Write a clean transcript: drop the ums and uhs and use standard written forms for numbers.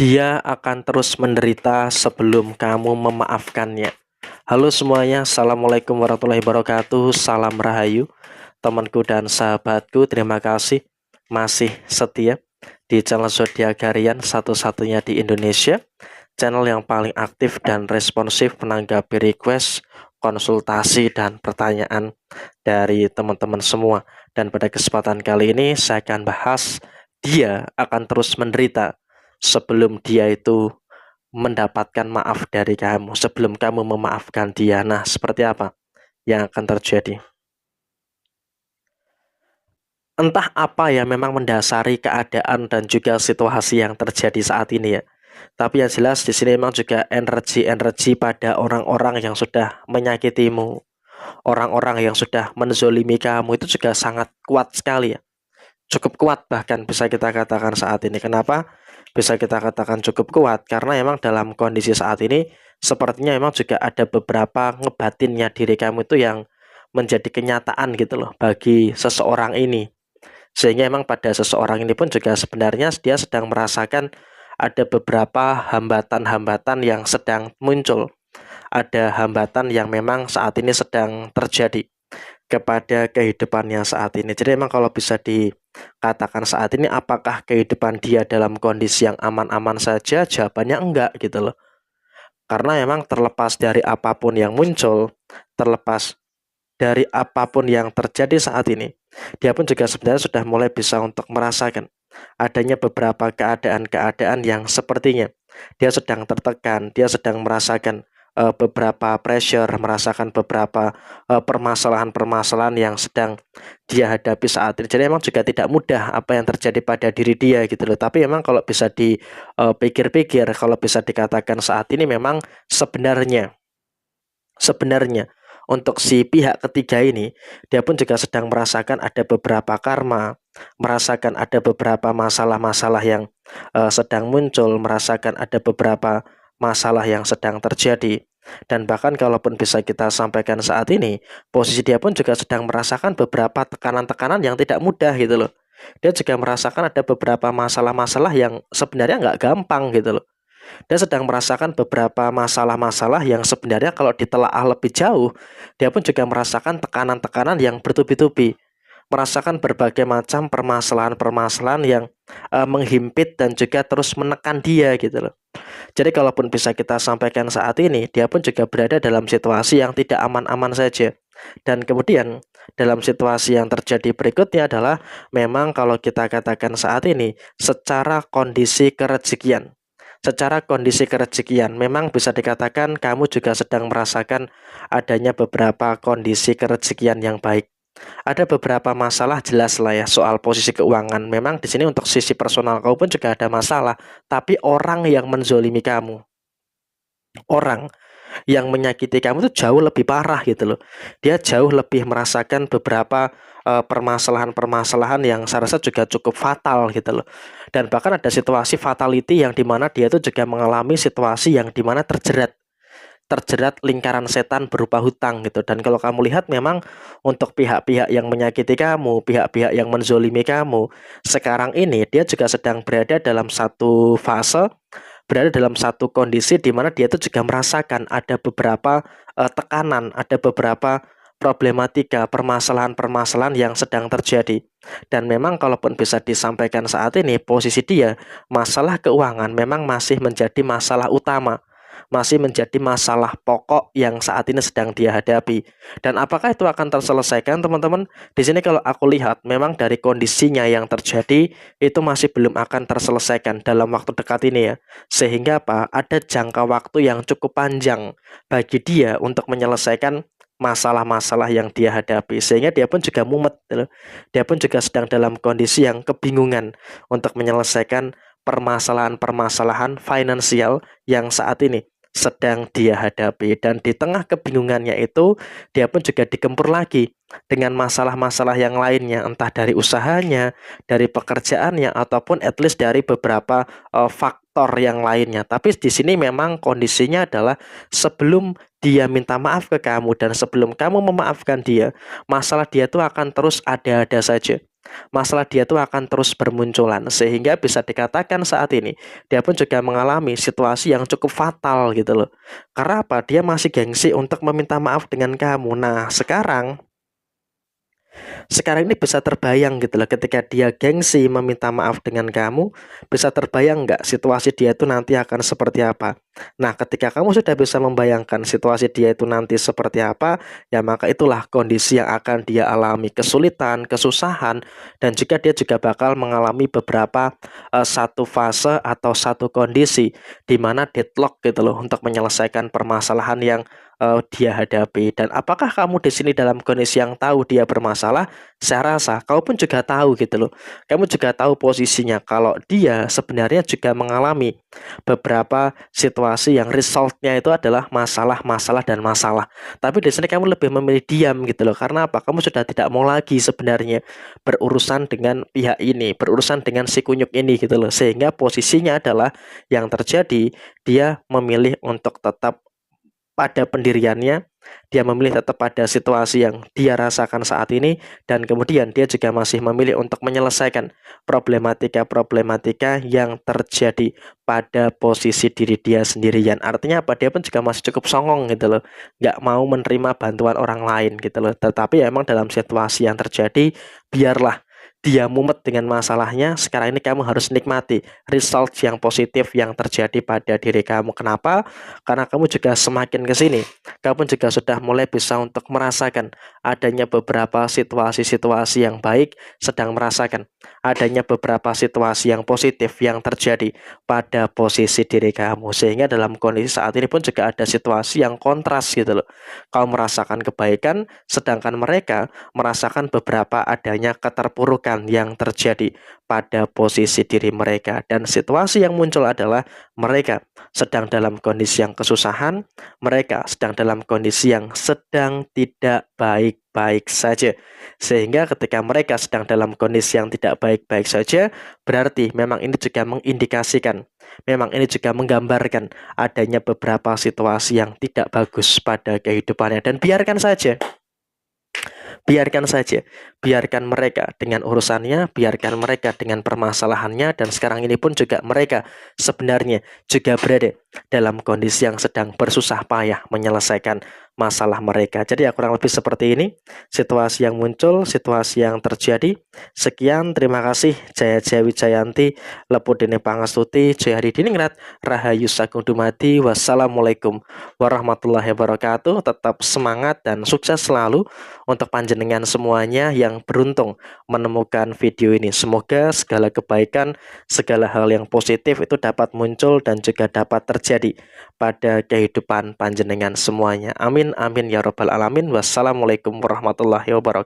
Dia akan terus menderita sebelum kamu memaafkannya. Halo semuanya, Assalamualaikum warahmatullahi wabarakatuh. Salam Rahayu, temanku dan sahabatku. Terima kasih masih setia di channel Zodiacarian, satu-satunya di Indonesia, channel yang paling aktif dan responsif menanggapi request, konsultasi, dan pertanyaan dari teman-teman semua. Dan pada kesempatan kali ini saya akan bahas dia akan terus menderita sebelum dia itu mendapatkan maaf dari kamu, sebelum kamu memaafkan dia. Nah, seperti apa yang akan terjadi? Entah apa ya memang mendasari keadaan dan juga situasi yang terjadi saat ini ya. Tapi yang jelas di sini memang juga energi-energi pada orang-orang yang sudah menyakitimu, orang-orang yang sudah menzolimi kamu itu juga sangat kuat sekali ya. Cukup kuat bahkan bisa kita katakan saat ini. Kenapa bisa kita katakan cukup kuat? Karena memang dalam kondisi saat ini sepertinya memang juga ada beberapa ngebatinnya diri kamu itu yang menjadi kenyataan gitu loh bagi seseorang ini. Sehingga memang pada seseorang ini pun juga sebenarnya dia sedang merasakan ada beberapa hambatan-hambatan yang sedang muncul. Ada hambatan yang memang saat ini sedang terjadi kepada kehidupannya saat ini. Jadi memang kalau bisa dikatakan saat ini apakah kehidupan dia dalam kondisi yang aman-aman saja? Jawabannya enggak gitu loh. Karena memang terlepas dari apapun yang muncul, terlepas dari apapun yang terjadi saat ini, dia pun juga sebenarnya sudah mulai bisa untuk merasakan adanya beberapa keadaan-keadaan yang sepertinya dia sedang tertekan, dia sedang merasakan beberapa pressure, merasakan beberapa permasalahan-permasalahan yang sedang dia hadapi saat ini. Jadi memang juga tidak mudah apa yang terjadi pada diri dia gitu loh. Tapi memang kalau bisa dipikir-pikir, kalau bisa dikatakan saat ini memang sebenarnya untuk si pihak ketiga ini, dia pun juga sedang merasakan ada beberapa karma, merasakan ada beberapa masalah-masalah yang sedang muncul, merasakan ada beberapa masalah yang sedang terjadi. Dan bahkan kalaupun bisa kita sampaikan saat ini, posisi dia pun juga sedang merasakan beberapa tekanan-tekanan yang tidak mudah gitu loh. Dia juga merasakan ada beberapa masalah-masalah yang sebenarnya nggak gampang gitu loh. Dia sedang merasakan beberapa masalah-masalah yang sebenarnya kalau ditelaah lebih jauh, dia pun juga merasakan tekanan-tekanan yang bertubi-tubi, merasakan berbagai macam permasalahan-permasalahan yang menghimpit dan juga terus menekan dia gitu loh. Jadi kalaupun bisa kita sampaikan saat ini, dia pun juga berada dalam situasi yang tidak aman-aman saja. Dan kemudian dalam situasi yang terjadi berikutnya adalah memang kalau kita katakan saat ini secara kondisi kerezekian. Secara kondisi kerezekian, memang bisa dikatakan kamu juga sedang merasakan adanya beberapa kondisi kerezekian yang baik. Ada beberapa masalah jelas lah ya soal posisi keuangan. Memang di sini untuk sisi personal kamu pun juga ada masalah, tapi orang yang menzolimi kamu, orang yang menyakiti kamu itu jauh lebih parah gitu loh. Dia jauh lebih merasakan beberapa permasalahan-permasalahan yang saya rasa juga cukup fatal gitu loh. Dan bahkan ada situasi fatality yang dimana dia itu juga mengalami situasi yang dimana terjerat lingkaran setan berupa hutang gitu. Dan kalau kamu lihat memang untuk pihak-pihak yang menyakiti kamu, pihak-pihak yang menzolimi kamu, sekarang ini dia juga sedang berada dalam satu fase, berada dalam satu kondisi di mana dia itu juga merasakan ada beberapa tekanan, ada beberapa problematika, permasalahan-permasalahan yang sedang terjadi. Dan memang kalaupun bisa disampaikan saat ini, posisi dia, masalah keuangan memang masih menjadi masalah utama, masih menjadi masalah pokok yang saat ini sedang dia hadapi. Dan apakah itu akan terselesaikan, teman-teman? Di sini kalau aku lihat, memang dari kondisinya yang terjadi itu masih belum akan terselesaikan dalam waktu dekat ini ya. Sehingga apa? Ada jangka waktu yang cukup panjang bagi dia untuk menyelesaikan masalah-masalah yang dia hadapi, sehingga dia pun juga mumet gitu. Dia pun juga sedang dalam kondisi yang kebingungan untuk menyelesaikan permasalahan-permasalahan finansial yang saat ini sedang dia hadapi. Dan di tengah kebingungannya itu, dia pun juga digempur lagi dengan masalah-masalah yang lainnya, entah dari usahanya, dari pekerjaannya, ataupun at least dari beberapa faktor yang lainnya. Tapi di sini memang kondisinya adalah sebelum dia minta maaf ke kamu dan sebelum kamu memaafkan dia, masalah dia tuh akan terus ada-ada saja. masalah dia tuh akan terus bermunculan, sehingga bisa dikatakan saat ini dia pun juga mengalami situasi yang cukup fatal gitu loh. Karena apa? Dia masih gengsi untuk meminta maaf dengan kamu. Nah, sekarang ini bisa terbayang gitu loh, ketika dia gengsi meminta maaf dengan kamu, bisa terbayang nggak situasi dia itu nanti akan seperti apa? Nah, ketika kamu sudah bisa membayangkan situasi dia itu nanti seperti apa, ya maka itulah kondisi yang akan dia alami, kesulitan, kesusahan, dan juga dia juga bakal mengalami beberapa satu fase atau satu kondisi di mana deadlock gitu loh untuk menyelesaikan permasalahan yang dia hadapi. Dan apakah kamu di sini dalam kondisi yang tahu dia bermasalah? Saya rasa kamu pun juga tahu gitu loh. Kamu juga tahu posisinya kalau dia sebenarnya juga mengalami beberapa situasi yang resultnya itu adalah masalah, masalah, dan masalah. Tapi di sini kamu lebih memilih diam gitu loh. Karena apa? Kamu sudah tidak mau lagi sebenarnya berurusan dengan pihak ini, berurusan dengan si kunyuk ini gitu loh. Sehingga posisinya adalah yang terjadi, dia memilih untuk tetap pada pendiriannya, dia memilih tetap pada situasi yang dia rasakan saat ini, dan kemudian dia juga masih memilih untuk menyelesaikan problematika-problematika yang terjadi pada posisi diri dia sendirian. Artinya apa? Dia pun juga masih cukup songong gitu loh, nggak mau menerima bantuan orang lain gitu loh. Tetapi emang dalam situasi yang terjadi, biarlah dia mumet dengan masalahnya. Sekarang ini kamu harus nikmati result yang positif yang terjadi pada diri kamu. Kenapa? Karena kamu juga semakin ke sini, kamu juga sudah mulai bisa untuk merasakan adanya beberapa situasi-situasi yang baik, sedang merasakan adanya beberapa situasi yang positif yang terjadi pada posisi diri kamu. Sehingga dalam kondisi saat ini pun juga ada situasi yang kontras gitu loh. Kau merasakan kebaikan, sedangkan mereka merasakan beberapa adanya keterpurukan yang terjadi pada posisi diri mereka. Dan situasi yang muncul adalah mereka sedang dalam kondisi yang kesusahan, mereka sedang dalam kondisi yang sedang tidak baik-baik saja. Sehingga ketika mereka sedang dalam kondisi yang tidak baik-baik saja, berarti memang ini juga mengindikasikan, memang ini juga menggambarkan adanya beberapa situasi yang tidak bagus pada kehidupannya. Dan biarkan saja, biarkan mereka dengan urusannya, biarkan mereka dengan permasalahannya, dan sekarang ini pun juga mereka sebenarnya juga berada dalam kondisi yang sedang bersusah payah menyelesaikan masalah mereka. Jadi ya kurang lebih seperti ini situasi yang muncul, situasi yang terjadi. Sekian, terima kasih. Jaya Jaya Wijayanti, Lepudene Pangestuti, Jaya Hadiningrat, Rahayu Sagung Dumadi. Wassalamualaikum warahmatullahi wabarakatuh. Tetap semangat dan sukses selalu untuk panjenengan semuanya yang beruntung menemukan video ini. Semoga segala kebaikan, segala hal yang positif itu dapat muncul dan juga dapat terjadi pada kehidupan panjenengan semuanya. Amin, amin, ya robbal alamin. Wassalamualaikum warahmatullahi wabarakatuh.